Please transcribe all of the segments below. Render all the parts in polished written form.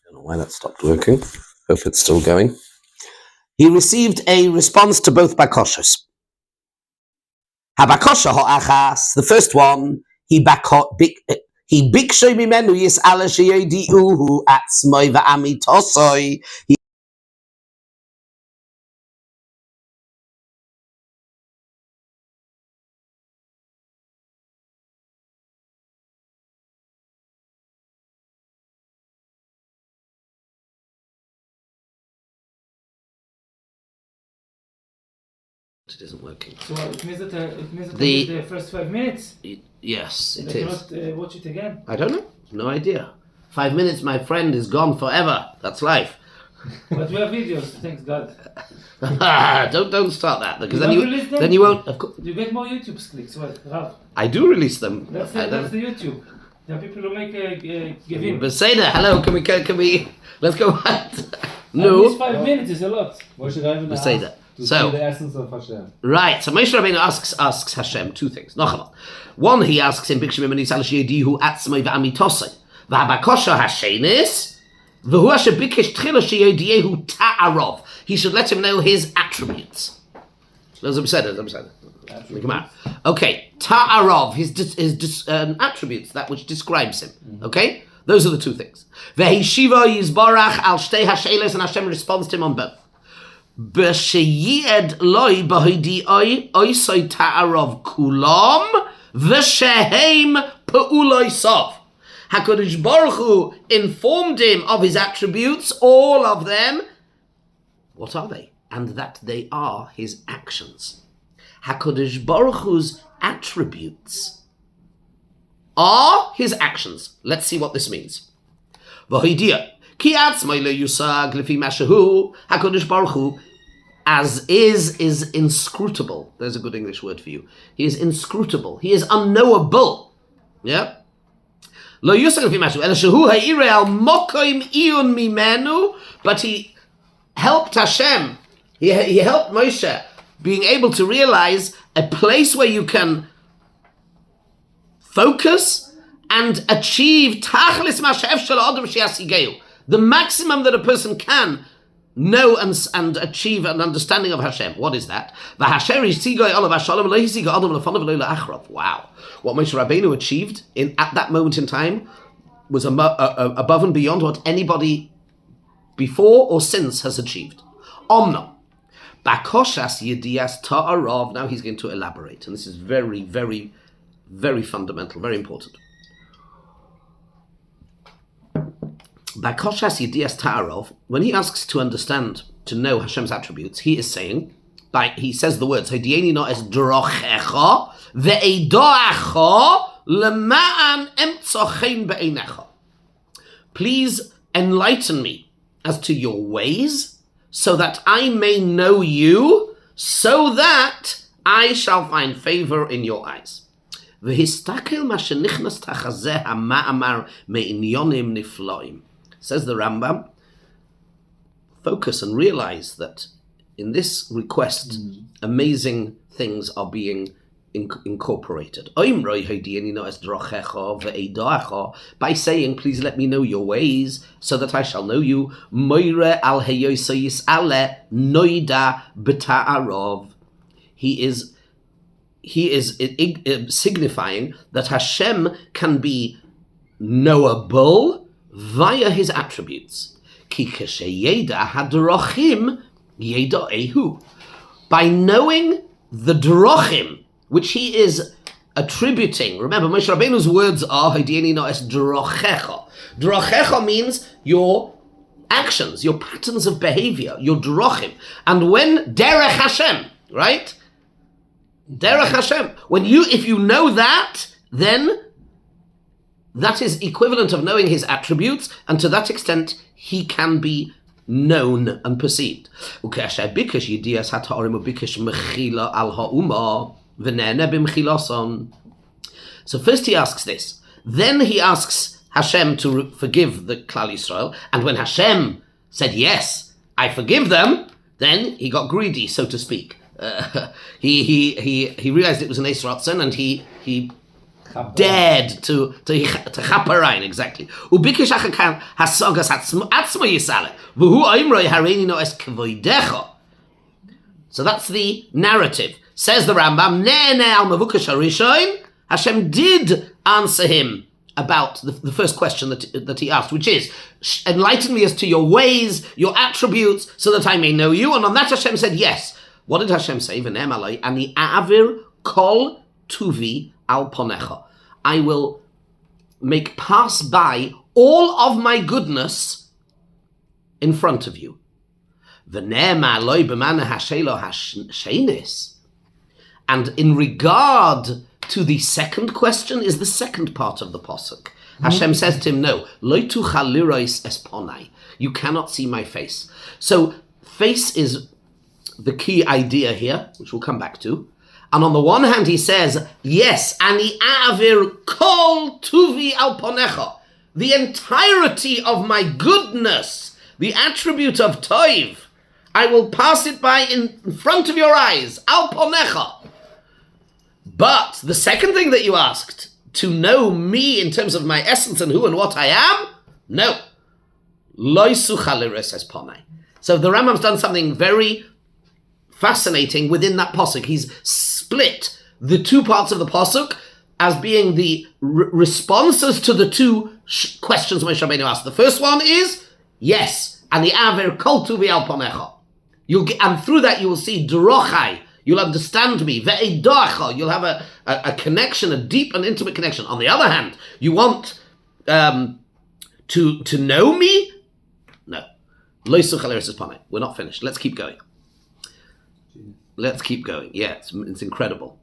don't know why that stopped working. Hope it's still going. He received a response to both bakoshas. Habakosha ha'achas, the first one, he bikshoy mimenu yis'ala sheyodi'uhu atzmoi va'amitosoi. It isn't working. So it means that the first 5 minutes. Yes, it I is. cannot watch it again. I don't know. No idea. 5 minutes, my friend, is gone forever. That's life. But we have videos. Thanks God. don't start that because You then you won't. Of course, you get more YouTube clicks. What, Rav? I do release them. That's the YouTube. There are people who make giving. But say that. Hello. Can we? Let's go. No. 5 minutes is a lot. Say that. So, the essence of Hashem. Right, so Moshe Rabbeinu asks Hashem two things. One, he asks him, Bikshim Mimeni Sal Sheyedihu Atzmai V'Amitosai. V'Habakosha Hashenis, V'hu Asher Bikesh Tchila Sheyedihu Ta'arov. He should let him know his attributes. Those are said. Okay, Ta'arov, his attributes, that which describes him. Okay? Those are the two things. V'Hishiva Yizbarach Al Shtei Hasheles, and Hashem responds to him on both. B'sheyed loy b'hoidi oisoi ta'arov kulam v'shehem pe'uloi sov. HaKadosh Baruch Hu informed him of his attributes, all of them. What are they? And that they are his actions. HaKadosh Baruch Hu's attributes are his actions. Let's see what this means. V'hoidia. Ki atzmai lo yusag lefi mashahu HaKadosh Baruch Hu as is inscrutable. There's a good English word for you. He is inscrutable. He is unknowable. Yeah? Lo yusag lefi mashahu ela shehu ha'irei al mokoim iyun mimenu, but he helped Hashem. He helped Moshe being able to realize a place where you can focus and achieve tachlis masha'ef shel adam she'asigeu. The maximum that a person can know and achieve an understanding of Hashem. What is that? Wow. What Moshe Rabbeinu achieved at that moment in time was above and beyond what anybody before or since has achieved. Omno. Bakoshas yedias ta'arav. Now he's going to elaborate. And this is very, very, very fundamental, very important. Bakoshas Yedias Ta'arov, when he asks to understand, to know Hashem's attributes, he is saying, he says the words, Hodieni no es drochecha ve'edoacha lema'an emtzochein be'einecha. Please enlighten me as to your ways, so that I may know you, so that I shall find favor in your eyes. V'histakel ma shenichnas tachazeh ha'ma'amar me'inyonim nifloim. Says the Rambam, focus and realize that in this request, amazing things are being incorporated. By saying, please let me know your ways, so that I shall know you. He is signifying that Hashem can be knowable via his attributes. By knowing the drochim, which he is attributing. Remember, Moshe Rabbeinu's words are Hodieni no es drochecha. Drochecha means your actions, your patterns of behavior, your drochim. And when derech Hashem, right? Derech Hashem. If you know that, then that is equivalent of knowing his attributes, and to that extent, he can be known and perceived. So first he asks this. Then he asks Hashem to forgive the Klal Yisrael, and when Hashem said, yes, I forgive them, then he got greedy, so to speak. He realized it was an Eis Ratzon, and he dared to chaparain, exactly. Ubikish achakan hasogas atzma yisale. V'hu oimroi hareini no es kvoidecha. So that's the narrative. Says the Rambam, ne al mavukash harishoin, Hashem did answer him about the first question that he asked, which is, enlighten me as to your ways, your attributes, so that I may know you. And on that Hashem said, yes. What did Hashem say? V'nem aloi, ani a'avir kol tuvi al ponecha. I will make pass by all of my goodness in front of you. V'nem aloi b'mana hashelo hashenis. And in regard to the second question is the second part of the pasuk. Hashem says to him, no, lo tuchal liros es ponai. You cannot see my face. So face is the key idea here, which we'll come back to. And on the one hand, he says, yes, ani a'avir kol tuvi al ponecha. The entirety of my goodness, the attribute of toiv, I will pass it by in front of your eyes, al ponecha. But the second thing that you asked, to know me in terms of my essence and who and what I am, no. Lo suchal liros es ponai. So the Rambam's done something very fascinating within that pasuk. He's split the two parts of the pasuk as being the responses to the two questions Moshe Rabbeinu asked. The first one is, yes, and the aver kol tuvi al ponecha. And through that you will see drochai. You'll understand me. Ve'edacha. You'll have a connection, a deep and intimate connection. On the other hand, you want to know me? No. Lo suchal liros es ponai. We're not finished. Let's keep going. Yeah, it's incredible.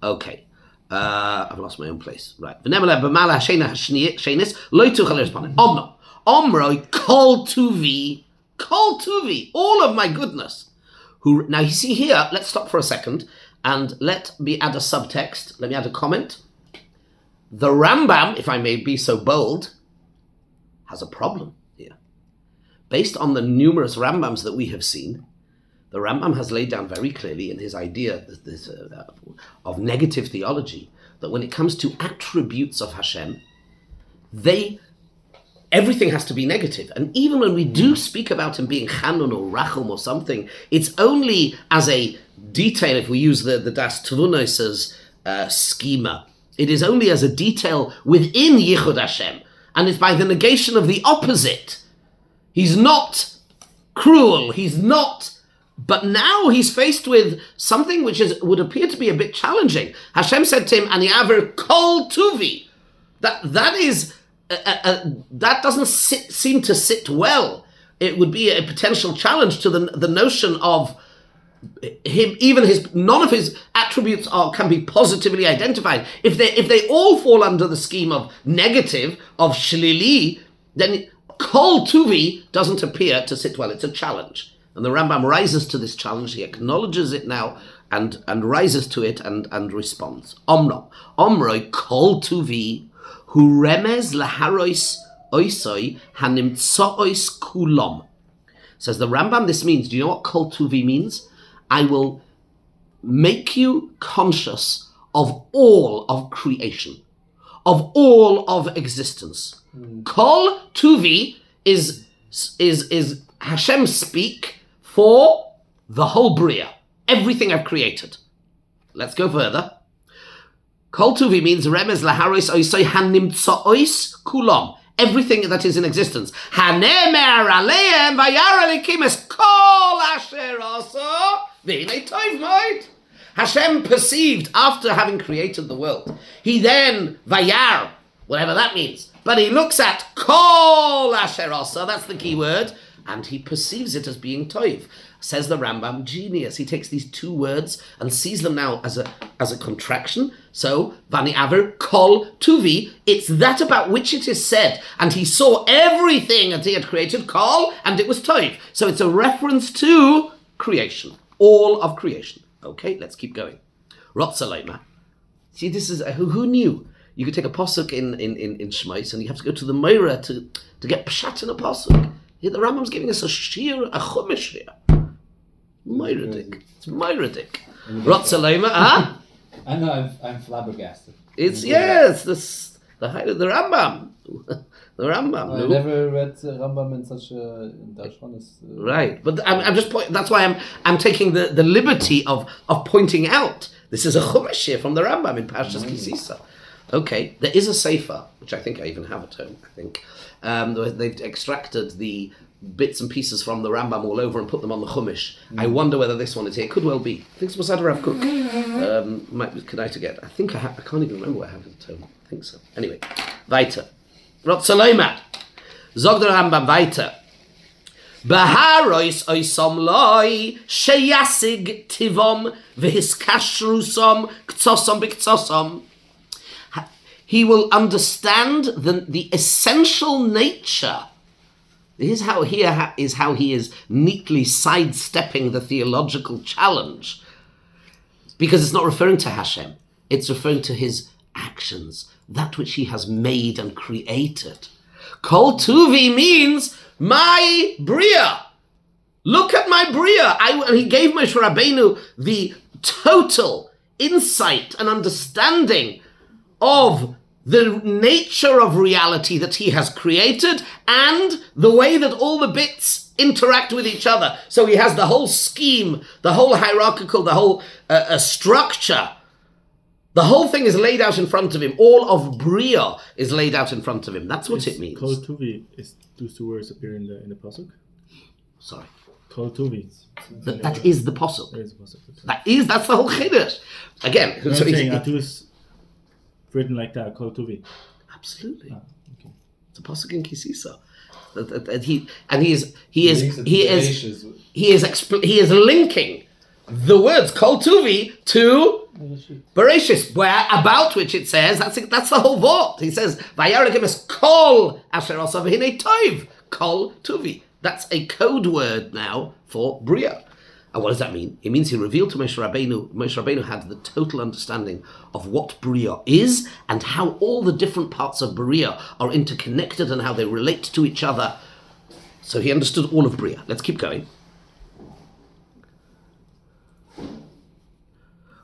Okay. I've lost my own place. Right. Omroi kol tuvi, all of my goodness. Now you see here, let's stop for a second and let me add a subtext. Let me add a comment. The Rambam, if I may be so bold, has a problem here. Based on the numerous Rambams that we have seen, the Rambam has laid down very clearly in his idea of negative theology that when it comes to attributes of Hashem, everything has to be negative. And even when we do speak about him being Chanun or Rachum or something, it's only as a detail, if we use the Das Tvunos schema, it is only as a detail within Yichud Hashem. And it's by the negation of the opposite. He's not cruel, he's not... But now he's faced with something which would appear to be a bit challenging. Hashem said to him, Ani aver kol tuvi. That is... that doesn't seem to sit well. It would be a potential challenge to the notion of him. Even none of his attributes can be positively identified. If they all fall under the scheme of negative, of shlili, then kol tuvi doesn't appear to sit well. It's a challenge, and the Rambam rises to this challenge. He acknowledges it now and rises to it and responds. Omroi kol tuvi. Hu remez laharois oisoi hanimtsois kulom. Says the Rambam, this means, do you know what kol tuvi means? I will make you conscious of all of creation, of all of existence. Kol tuvi is Hashem speak for the whole Bria, everything I've created. Let's go further. Kol tuvi means remez laharis oisoi hanimtsois kulam. Everything that is in existence. Hanemer aleim vayar elikim es kol asher asa v'hinei tov moed. Hashem perceived after having created the world. He then vayar, whatever that means, but he looks at kol asher asa. That's the key word, and he perceives it as being tov. Says the Rambam, genius. He takes these two words and sees them now as a contraction. So, Vani Aver, Kol, Tuvi, it's that about which it is said. And he saw everything that he had created, Kol, and it was Tov. So it's a reference to creation, all of creation. Okay, let's keep going. Rotzalema. See, this is, who knew? You could take a posuk in Shmos and you have to go to the Meira to get pshat in a posuk. Here the Rambam's giving us a chumash here. Moiradik. It's Moiradik. Rotzalema, huh? I know, I'm flabbergasted. It's yes, the Rambam, the Rambam. I never read Rambam in such a Darshan. Right, but I'm just that's why I'm taking the liberty of pointing out this is a chumash here from the Rambam in Parshas Kisisa. Okay, there is a sefer which I think I even have at home. I think they've extracted the bits and pieces from the Rambam all over and put them on the chumash. I wonder whether this one is here. It could well be. I think it was Rav Kook. Might be Kedai to get. I think I can't even remember where I have it at home. I think so. Anyway, weiter. Rotzaleimat. Zog der Rambam weiter. Baharois oisom loi sheyasig tivom v'hiskashrusam ktsosom b'ktsosom. He will understand the essential nature. Here's how he is neatly sidestepping the theological challenge. Because it's not referring to Hashem. It's referring to his actions, that which he has made and created. Kol Tuvi means my Bria. Look at my Bria. He gave Moshe Rabbeinu the total insight and understanding of the nature of reality that he has created and the way that all the bits interact with each other. So he has the whole scheme, the whole hierarchical, the whole structure. The whole thing is laid out in front of him. All of Bria is laid out in front of him. That's what it means. Kol Tuvi, is those two words appear in the pasuk? Sorry. Kol Tuvi. That is the pasuk. That is the pasuk. That's the whole chiddush. Again, I'm saying Atus written like that, Kol Tuvi. Absolutely. Okay. It's a pasuk in Kisisa. He is linking the words Kol Tuvi to Bereshis, about which it says that's the whole vort. He says Vayarakim Kol Asher Osav V'hinei Tov Kol Tuvi. That's a code word now for Bria. And what does that mean? It means he revealed to Moshe Rabbeinu. Moshe Rabbeinu had the total understanding of what Bria is and how all the different parts of Bria are interconnected and how they relate to each other. So he understood all of Bria. Let's keep going.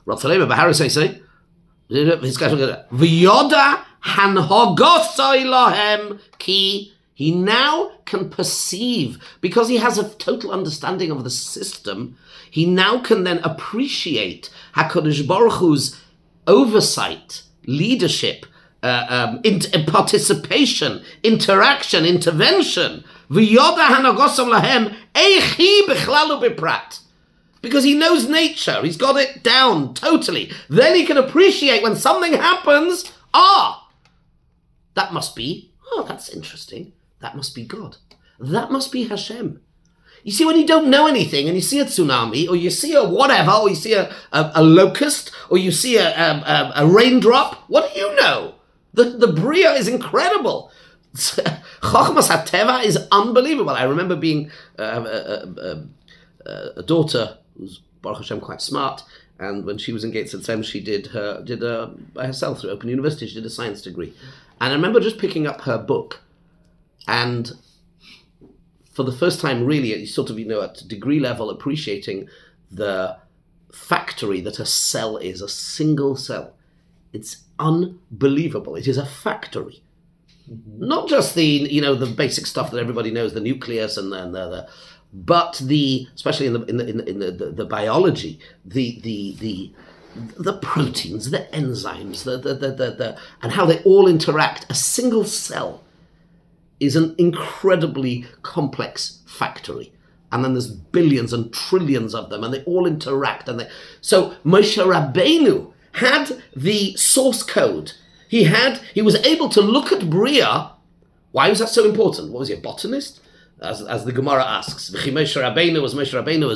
V'yoda hanhogosai lahem ki. He now can perceive, because he has a total understanding of the system, he now can then appreciate HaKadosh Baruch Hu's oversight, leadership, participation, interaction, intervention. V'yoda hanhogosai lahem eichi b'chlalu b'prat. Because he knows nature, he's got it down totally. Then he can appreciate when something happens, that must be, that's interesting. That must be God. That must be Hashem. You see, when you don't know anything and you see a tsunami, or you see a whatever, or you see a locust, or you see a raindrop, what do you know? The Bria is incredible. Chochmas HaTeva is unbelievable. I remember being a daughter who's Baruch Hashem quite smart, and when she was in Gates at Sem, she did by herself through Open University. She did a science degree, and I remember just picking up her book, and for the first time, really, sort of at degree level, appreciating the factory that a cell is, a single cell. It's unbelievable. It is a factory. Mm-hmm. Not just the the basic stuff that everybody knows, the nucleus and but especially in the biology, the proteins, the enzymes, the and how they all interact. A single cell is an incredibly complex factory, and then there's billions and trillions of them, and they all interact. So Moshe Rabbeinu had the source code. He was able to look at Bria. Why was that so important? What was he, a botanist? As the Gemara asks, Moshe Rabbeinu was a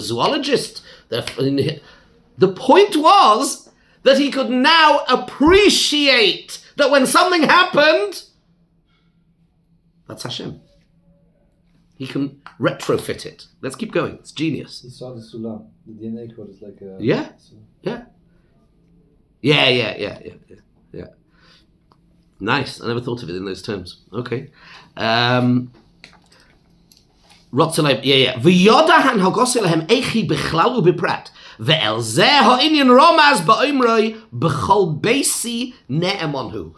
zoologist. The point was that he could now appreciate that when something happened, that's Hashem. He can retrofit it. Let's keep going. It's genius. He saw the sulam. The DNA code is like a... Yeah. Nice. I never thought of it in those terms. Okay. V'yoda han hagosei lahem eichi b'chlal u'b'prat. Ve'el zeh ha'inyan romaz ba'imroi b'chol beisi ne'emonhu.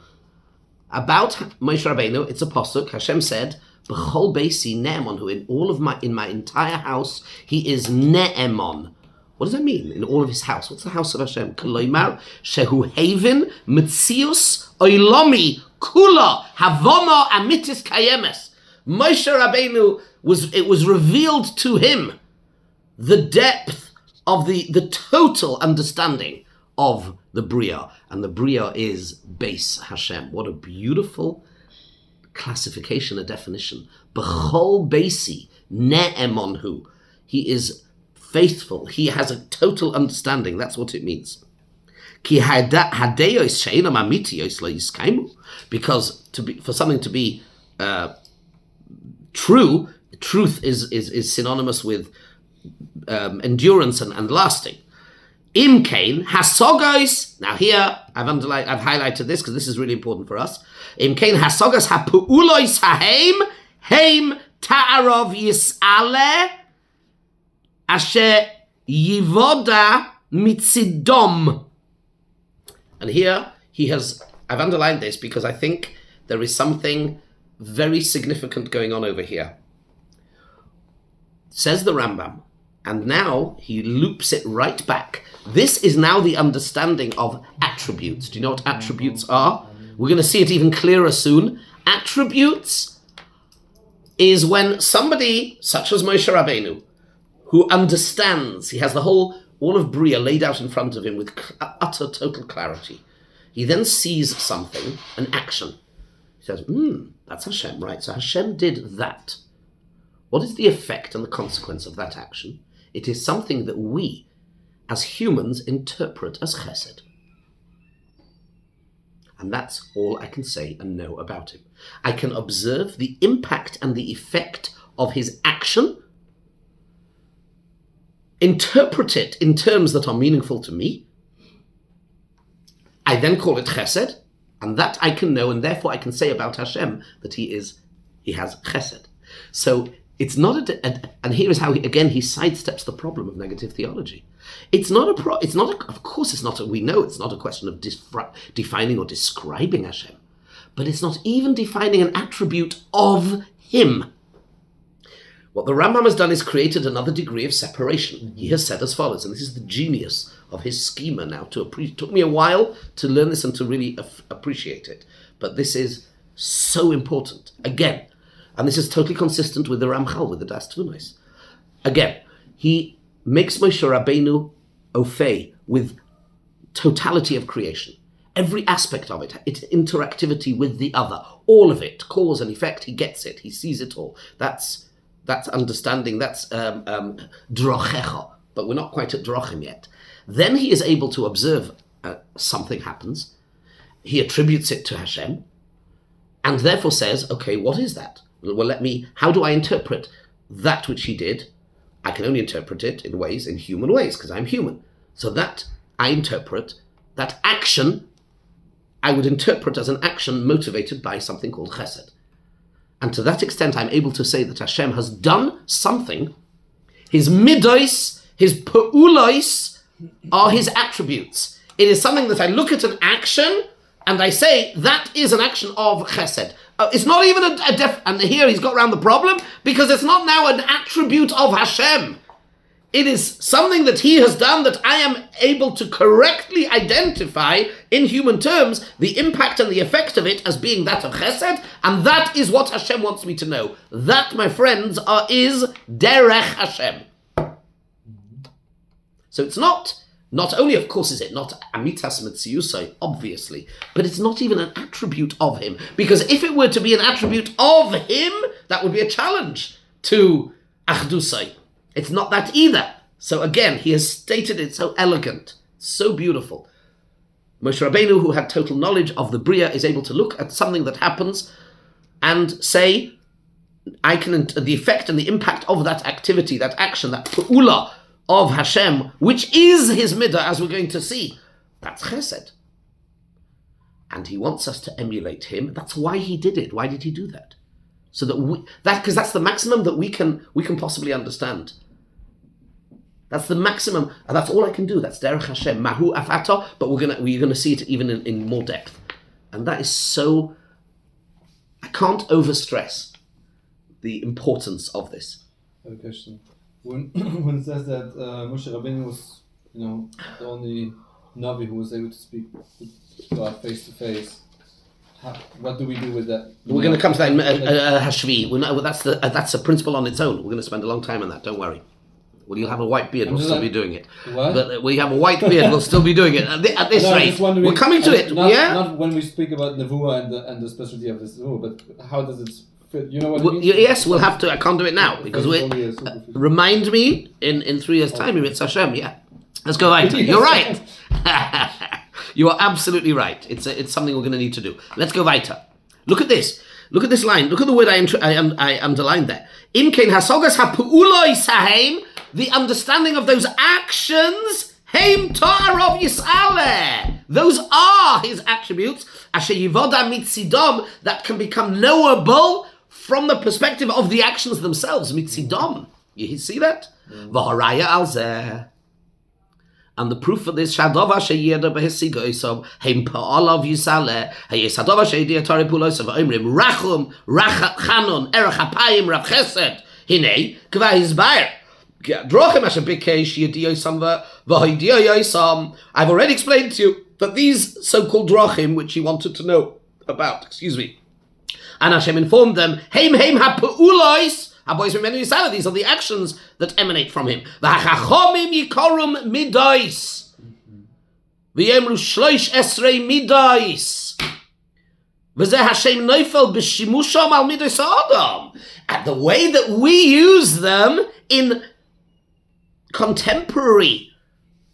About Moshe Rabbeinu, it's a pasuk. Hashem said, "B'chol beisi ne'emonhu." In my entire house, he is ne'emon. What does that mean? In all of his house, what's the house of Hashem? Koloimar shehu haven mitzius oilomi kula havona amitis kayemes. Moshe Rabbeinu it was revealed to him the depth of the total understanding of the Bria, and the Bria is Beis Hashem. What a beautiful classification, a definition. B'chol Beisi ne'emonhu. He is faithful. He has a total understanding. That's what it means. Ki hadeyos she'enam amitiyos lo yiskaimu. Because for something to be true, truth is synonymous with endurance and lasting. Imkain hasogos. Now here I've highlighted this because this is really important for us. Imkain hasogos hapuulois haim ta'arov yis'ale asher yivoda mitzidom. And here I've underlined this because I think there is something very significant going on over here. Says the Rambam, and now he loops it right back. This is now the understanding of attributes. Do you know what attributes are? We're going to see it even clearer soon. Attributes is when somebody, such as Moshe Rabbeinu, who understands, he has all of Bria laid out in front of him with utter, total clarity. He then sees something, an action. He says, that's Hashem, right? So Hashem did that. What is the effect and the consequence of that action? It is something that we, as humans, interpret as chesed. And that's all I can say and know about him. I can observe the impact and the effect of his action, interpret it in terms that are meaningful to me. I then call it chesed, and that I can know, and therefore I can say about Hashem that he has chesed. So it's not and here is how he sidesteps the problem of negative theology. We know it's not a question of defining or describing Hashem, but it's not even defining an attribute of him. What the Rambam has done is created another degree of separation. He has said as follows, and this is the genius of his schema now. It took me a while to learn this and to really appreciate it, but this is so important. Again, and this is totally consistent with the Ramchal, with the Das Tvunos. Again, he makes Moshe Rabbeinu ofei with totality of creation. Every aspect of it, its interactivity with the other, all of it, cause and effect, he gets it, he sees it all. That's understanding, that's drochecha, but we're not quite at drochim yet. Then he is able to observe something happens, he attributes it to Hashem, and therefore says, okay, what is that? Well, how do I interpret that which he did? I can only interpret it in human ways, because I'm human. So that I interpret, that action, I would interpret as an action motivated by something called chesed. And to that extent, I'm able to say that Hashem has done something. His midos, his peulos are his attributes. It is something that I look at an action and I say, that is an action of chesed. It's not even and here he's got around the problem, because it's not now an attribute of Hashem. It is something that he has done that I am able to correctly identify in human terms the impact and the effect of it as being that of chesed, and that is what Hashem wants me to know. That, my friends, is derech Hashem. So it's not only, of course, is it not amitas metziusai, obviously, but it's not even an attribute of him. Because if it were to be an attribute of him, that would be a challenge to achdusai. It's not that either. So again, he has stated it so elegant, so beautiful. Moshe Rabbeinu, who had total knowledge of the Bria, is able to look at something that happens and say, the effect and the impact of that activity, that action, that pu'ula of Hashem, which is his midah, as we're going to see, that's chesed. And he wants us to emulate him. That's why he did it. Why did he do that? So because that's the maximum that we can possibly understand. That's the maximum, and that's all I can do. That's Derech Hashem, Mahu Afato, but we're gonna see it even in more depth. And that is so, I can't overstress the importance of this. I have a question. When it says that Moshe Rabbeinu was, the only Navi who was able to speak with God face to face, what do we do with that? We're going to come to that in Hashvi. That's a principle on its own. We're going to spend a long time on that. Don't worry. When you have a white beard, we'll still be doing it. What? But when you have a white beard, we'll still be doing it. At this rate, we're coming to it. Not when we speak about Nevuah and the specialty of this Nevuah, but how does it fit? You know what I mean? Yes, we'll have to. I can't do it now because remind me in 3 years' time. It's Hashem. Yeah, let's go right. You're right. You are absolutely right. It's something we're going to need to do. Let's go weiter. Look at this. Look at this line. Look at the word I underlined there. Imkein hasogas hapu'uloi saheim. The understanding of those actions. Heim ta'arov yis'aleh. Those are his attributes. Asher yivoda mitzidom. That can become knowable from the perspective of the actions themselves. Mitzidom. You see that? V'haraya al zeh. And the proof for this, Shadova sheyeda behesigo isom heim pa'alav yisale heyesadova sheyedia tari pulosav oimrim rachum rachanun erach hapayim rav chesed hinei kva hizbayer drochem asher bikesh yedio samva v'hoidio yisam. I've already explained to you that these so-called drachim, which he wanted to know about, and Hashem informed them, heim ha'pu'ulois. These are the actions that emanate from him. V'hachachomim yikorum midois. V'yemru shloish esrei midois. V'zeh Hashem noifel b'shimusham al midois adam. And the way that we use them in contemporary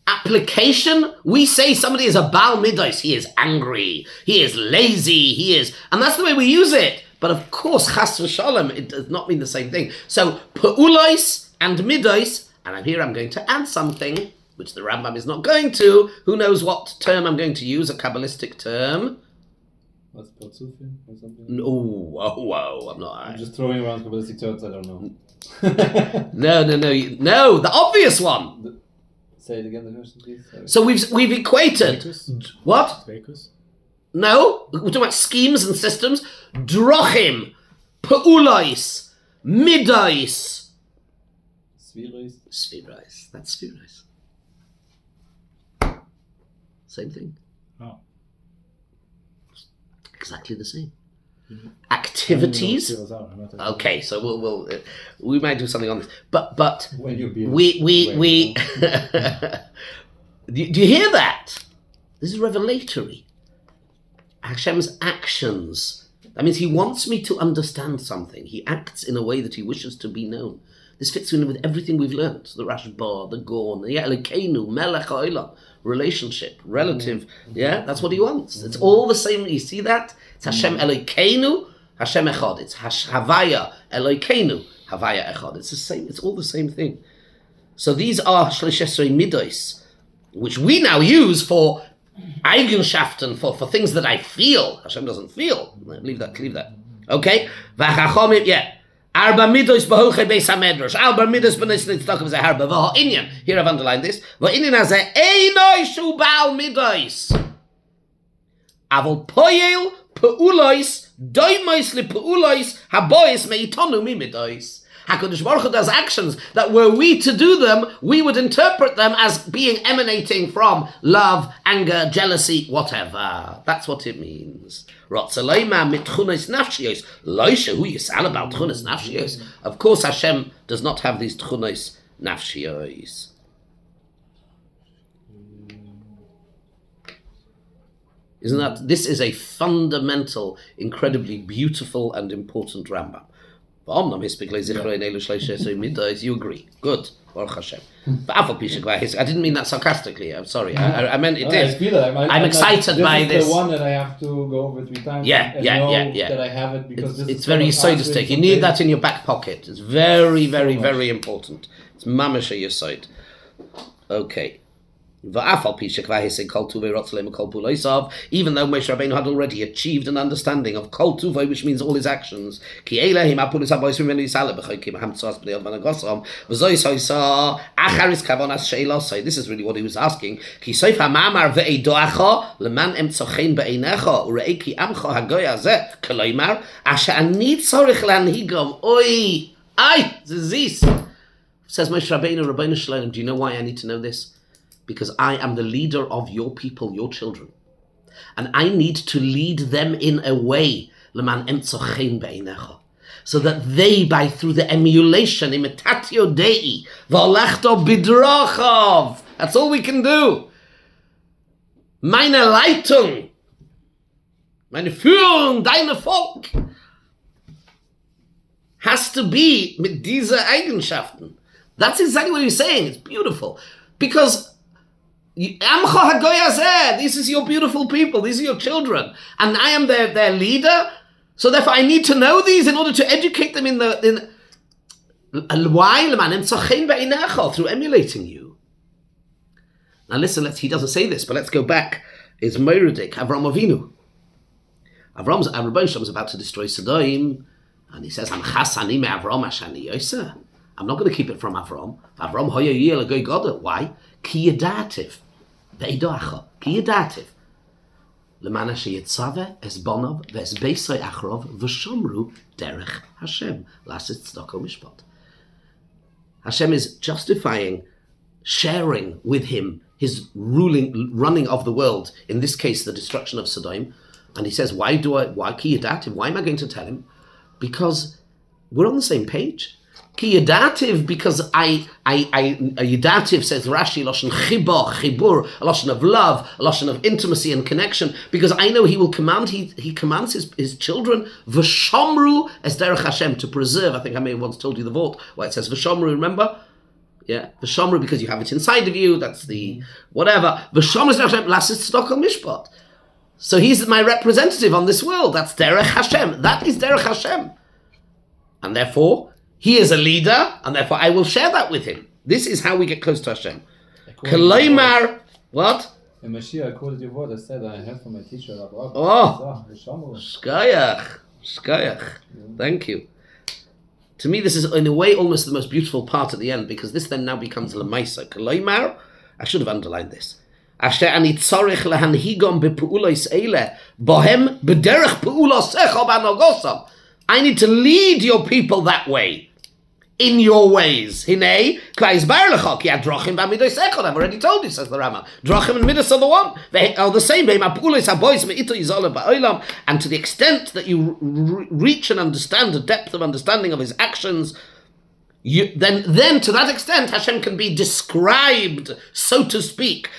application, we say somebody is a Baal Midos. He is angry. He is lazy. And that's the way we use it. But of course, chas v'shalom, it does not mean the same thing. So, pa'ulois and midos, and I'm going to add something, which the Rambam is not going to. Who knows what term I'm going to use, a Kabbalistic term? What's Patsufim or something? No, I'm not. I'm just throwing around Kabbalistic terms, I don't know. No, the obvious one. Say it again, the question, please. Sorry. So we've equated. What? Bakers? No, we're talking about schemes and systems. Drochim, pa'ulois, midois. Spherois. That's spherois. Same thing. Oh. Exactly the same. Activities. Okay, so we might do something on this. But when you're we do you hear that? This is revelatory. Hashem's actions. That means he wants me to understand something. He acts in a way that he wishes to be known. This fits in with everything we've learned. The Rashba, the Gorn, the Elokeinu, Melech HaOlam, relationship, relative. Yeah, that's what he wants. It's all the same. You see that? It's Hashem Elokeinu, Hashem Echad. It's Havaya Elokeinu, Havaya Echad. It's the same. It's all the same thing. So these are Shlish Esrei Midos, which we now use for Eigenschaften, for things that I feel. Hashem doesn't feel. Leave that. Okay? V'chachomim, yeah. Arba midos b'hochei beis hamedrash. Arba midos b'nis nitztakim ze harba. V'ho inyan. Here I've underlined this. V'ho inyan hazeh einoi shu ba'al midos. Aval poyel pe'ulois doimois li pe'ulois habois me'itonu mi midos. HaKadosh Baruch Hu does actions that were we to do them, we would interpret them as being emanating from love, anger, jealousy, whatever. That's what it means. Of course, Hashem does not have these tchunos nafshiyos. Isn't that? This is a fundamental, incredibly beautiful and important Rambam. You agree. Good. Baruch Hashem. I didn't mean that sarcastically. I'm sorry. I meant it did. I'm excited by this. This is the one that I have to go over 3 times. Yeah. That I have it because it's very yesodistic. You need that in your back pocket. It's very, very, very important. It's mamash yesod. Okay. Even though Moshe Rabbeinu had already achieved an understanding of Kol Tuvay, which means all his actions. This is really what he was asking. Says Moshe Rabbeinu Shalom, do you know why I need to know this? Because I am the leader of your people, your children. And I need to lead them in a way, so that they, through the emulation, imitatio Dei, v'olechto bidrachav. That's all we can do. Meine Leitung, meine Führung, deine Volk, has to be mit diese Eigenschaften. That's exactly what he's saying. It's beautiful. Because this is your beautiful people, these are your children, and I am their leader, so therefore I need to know these in order to educate them why? Through emulating you. Now listen, he doesn't say this, but let's go back. It's Meiridik, Avram Avinu. Rebbeinu Shalom is about to destroy Sodom, and he says, I'm not going to keep it from Avram. Why? Ki yadativ. Ve'idoacha. Ki yadativ. Lemana sheyitzave es bonov ves beisai achrov v'shomru derech Hashem. Lasit tzedakah mishpat. Hashem is justifying, sharing with him his running of the world, in this case the destruction of Sodom. And he says, why ki yadativ? Why am I going to tell him? Because we're on the same page. Ki yadativ, because yadativ says Rashi, lashon chibur, a lashon of love, a lashon of intimacy and connection, because I know he will command, he commands his children, v'shomru es derech Hashem, to preserve. I think I may have once told you the vault where it says v'shomru, remember? Yeah, v'shomru, because you have it inside of you, that's the whatever. V'shomru es derech Hashem, lasit tzedakah mishpat. So he's my representative on this world, that's derech Hashem, that is derech Hashem. And therefore, he is a leader, and therefore I will share that with him. This is how we get close to Hashem. Kalaymar, what? In Mashiach, I quoted your word. I said I heard from my teacher, Rabbi. Oh, shkayach. Thank you. To me, this is in a way almost the most beautiful part at the end, because this then now becomes lemaisa. Kalaymar, I should have underlined this. Asher ani tzorich lehanhigom bepu'ulos eile, bohem bederech pu'ulosecha banogosam. I need to lead your people that way, in your ways. Hinei, I've already told you, says the Rama. Drachim and Midas are the one. They are the same. And to the extent that you reach and understand the depth of understanding of his actions, then to that extent, Hashem can be described, so to speak.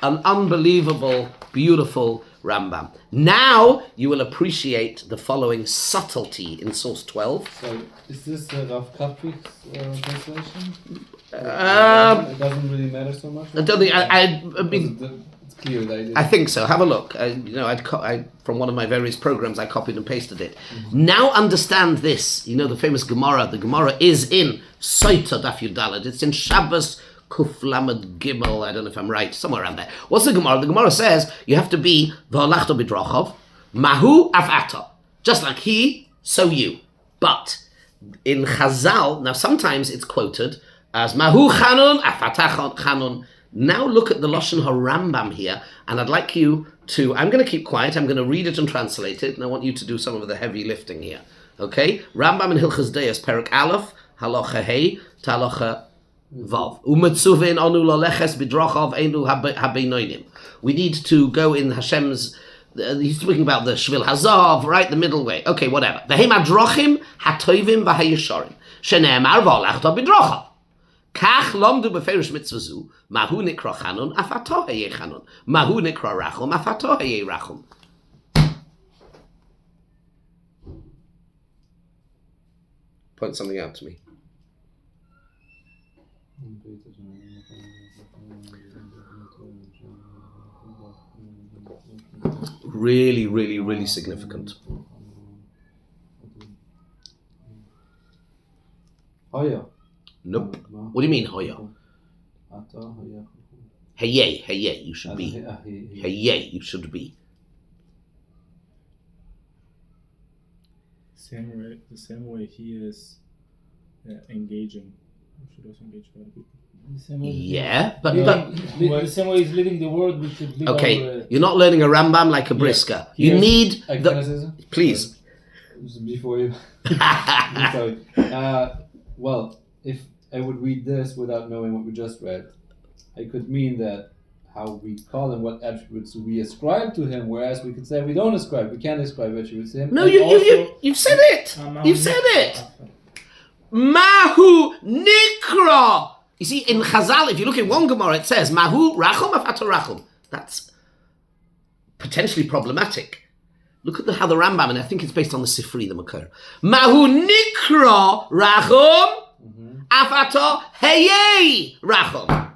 An unbelievable, beautiful Rambam. Now you will appreciate the following subtlety in source 12. So, is this Rav Kapich's translation? It doesn't really matter so much. I don't think I mean, it's clear the idea. I think so. Have a look. I from one of my various programs, I copied and pasted it. Mm-hmm. Now understand this. You know the famous Gemara. The Gemara is in Soita Daf Yud Daled. It's in Shabbos Kuf Lamed Gimel, I don't know if I'm right, somewhere around there. What's the Gemara? The Gemara says you have to be V'olachto bidrachav, Mahu afata. Just like he, so you. But in Chazal, now sometimes it's quoted as Mahu Chanun, afata Chanun. Now look at the Lashon HaRambam here, and I'd like you to, I'm going to keep quiet, I'm going to read it and translate it, and I want you to do some of the heavy lifting here. Okay? Rambam in Hilchas Deis, Perek Aleph, Halacha Hey, Talacha Vav. We need to go in Hashem's. He's speaking about the Shvil Hazav, right? The middle way. Okay, whatever. V'hem adrochim hatovim v'hayishorim shene'emar v'olachta b'drochav. Kach lomdu beferish mitzvah zu mahu nikra chanun afato hayeh chanun mahu nikra rachum afato hayeh rachum. Point something out to me. Really, really, really significant. Hoya. Nope. What do you mean, hoya? Ata, hoya. Hey, you should be. Hey. Hey, you should be. The same way he is engaging. We should also engage other people. The same way Yeah, but the same way he's living the world, we should live okay, you're not learning a Rambam like a Brisker. You need Can I say something? please. Before you. Sorry. Well, if I would read this without knowing what we just read, I could mean that how we call him, what attributes we ascribe to him, whereas we could say we don't ascribe, we can't ascribe attributes to him. No, And you've said it. You've said it. Mahu Nikra. You see, in Chazal, if you look in one Gemara, it says Mahu Rachum Afata Rachum. That's potentially problematic. Look at how the Rambam, and I think it's based on the Sifri, the Makar. Mahu Nikra Rachum Afata Heye Rachum.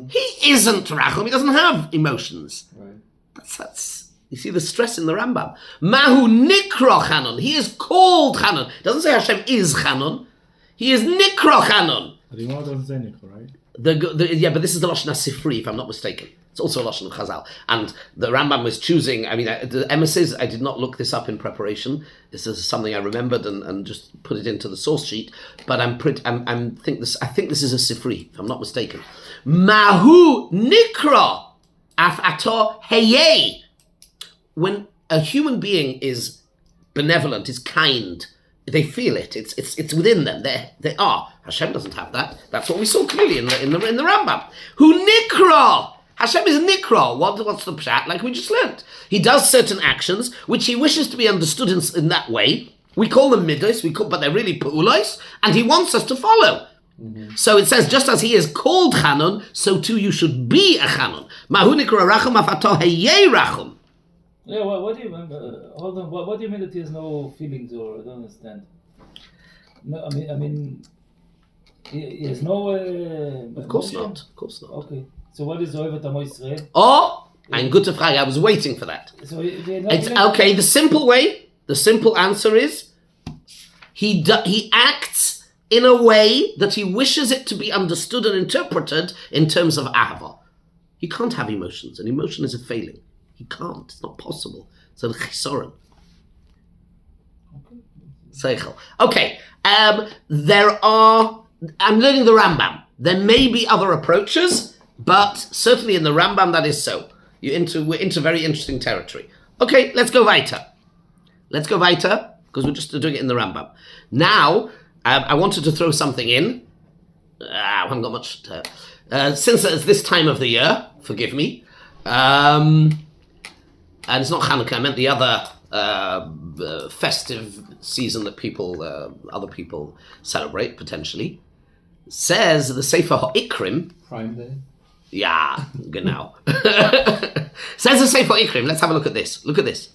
He isn't Rachum. He doesn't have emotions. Right. That's you see the stress in the Rambam. Mahu Nikra Chanon. He is called Chanon. It doesn't say Hashem is Chanon. He is Nikra Chanon. But the Gemara doesn't say Nikra, right? Yeah, but this is the Lashon HaSifri, if I'm not mistaken. It's also a Lashon of Chazal. And the Rambam was choosing, the emissaries, I did not look this up in preparation. This is something I remembered and just put it into the source sheet. But I think this is a Sifri, if I'm not mistaken. Mahu Nikra Af Ato Heye. When a human being is benevolent, is kind, they feel it. It's within them. They are. Hashem doesn't have that. That's what we saw clearly in the Rambam. Who Nikra? Hashem is Nikra. What's the pshat? Like we just learned. He does certain actions which he wishes to be understood in that way. We call them midos, but they're really pu'ulos, and he wants us to follow. Mm-hmm. So it says, just as he is called Chanun, so too you should be a Chanun. Mahu Nikra Rachum Afato Heye Rachum. Yeah, what do you mean? Hold on. What do you mean that he has no feelings, or I don't understand? No, I mean, he has no. Of course not. Okay. So what is Ohevet Amo Yisrael? Oh, ein gute Frage. I was waiting for that. So It's okay. The simple answer is he acts in a way that he wishes it to be understood and interpreted in terms of ahava. He can't have emotions. An emotion is a failing. He can't. It's not possible. It's a chisoron. Seichel. Okay. I'm learning the Rambam. There may be other approaches, but certainly in the Rambam that is so. We're into very interesting territory. Okay, let's go weiter. Because we're just doing it in the Rambam. Now, I wanted to throw something in. I haven't got much to... since it's this time of the year, forgive me, and it's not Hanukkah, I meant the other festive season that other people celebrate, potentially. Says the Sefer HaIkrim... Prime Day? Yeah, genau. Says the Sefer HaIkrim, let's have a look at this. Look at this.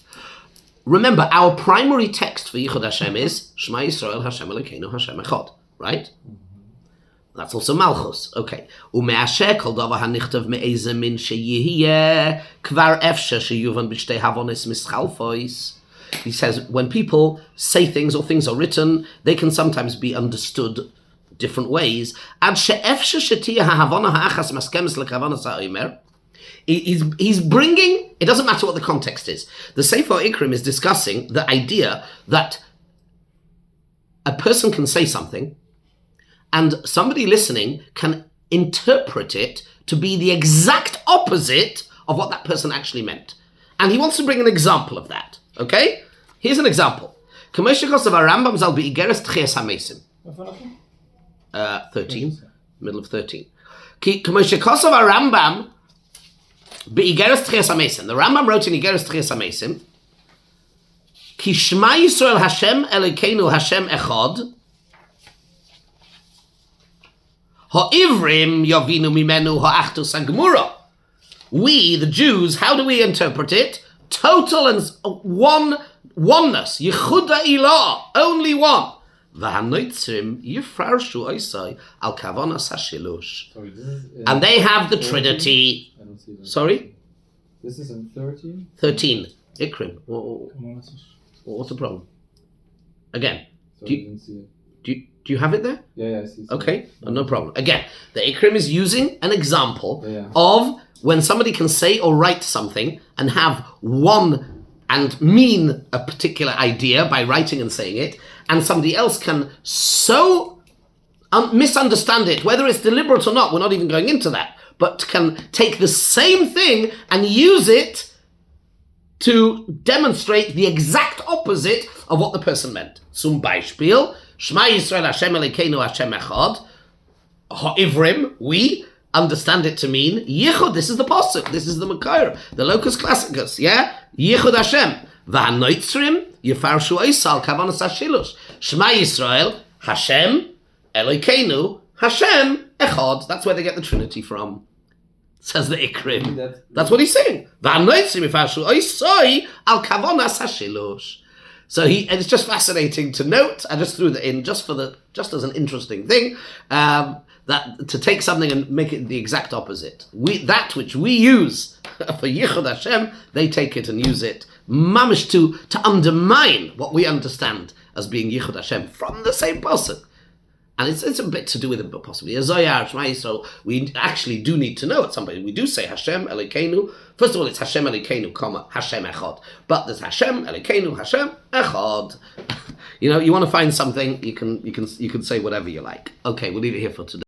Remember, our primary text for Yichud Hashem is Shema Yisrael Hashem Elokeinu Hashem Echad, right? That's also Malchus. Okay. Umeasher kol davar hanichtav me'ezeh min sheyihiyeh kvar efsher sheyuvan b'shtei havonis mischalfois. He says, when people say things or things are written, they can sometimes be understood different ways. Ad she'efsher shetiyah ha'havona ha'achas maskemes lekavanas ha'omer. He's bringing, it doesn't matter what the context is. The Sefer Ikrim is discussing the idea that a person can say something and somebody listening can interpret it to be the exact opposite of what that person actually meant. And he wants to bring an example of that. Okay? Here's an example. 13, middle of 13. The Rambam wrote in Igeres Tchias HaMesim, Ki Shema Yisrael Hashem Elokeinu Hashem Echad, Ha'ivrim Yavinu Mimenu Ha'achtus HaGemura. We, the Jews, how do we interpret it? Total and oneness. Yechuda Ilah, only one. V'hanoitzrim Yifrarshu Oisai Al Kavanas HaShilush. And they have the Trinity. I don't see that. Sorry? This is in 13? 13. Ikrim. What's the problem? Again. Sorry, I didn't see it. Do you have it there? Yeah, I see. Okay, no problem. Again, the Ikrim is using an example Yeah. of when somebody can say or write something and have one and mean a particular idea by writing and saying it, and somebody else can so misunderstand it, whether it's deliberate or not, we're not even going into that, but can take the same thing and use it to demonstrate the exact opposite of what the person meant. Zum Beispiel, Shema Yisrael Hashem Elokeinu Hashem Echad, Ha'ivrim, we understand it to mean Yichud. This is the pasuk. This is the Makar, the Locus Classicus. Yeah, Yichud Hashem. V'hanoitzrim Yefarshu Eisal Kavanas Hashilush. Shema Yisrael Hashem Elokeinu Hashem Echad. That's where they get the Trinity from. Says the Ikrim. That's what he's saying. V'hanoitzrim Yefarshu Eisal Al Kavanas Hashilush. So and it's just fascinating to note. I just threw that in just as an interesting thing. That to take something and make it the exact opposite. That which we use for Yichud Hashem, they take it and use it mamish to undermine what we understand as being Yichud Hashem from the same pasuk. And it's a bit to do with it, but possibly Zoyar, Shema Yisrael. We actually do need to know at some point. We do say Hashem Elokeinu. First of all, it's Hashem Elokeinu, Hashem Echad. But there's Hashem Elokeinu, Hashem Echad. You want to find something, you can say whatever you like. Okay, we'll leave it here for today.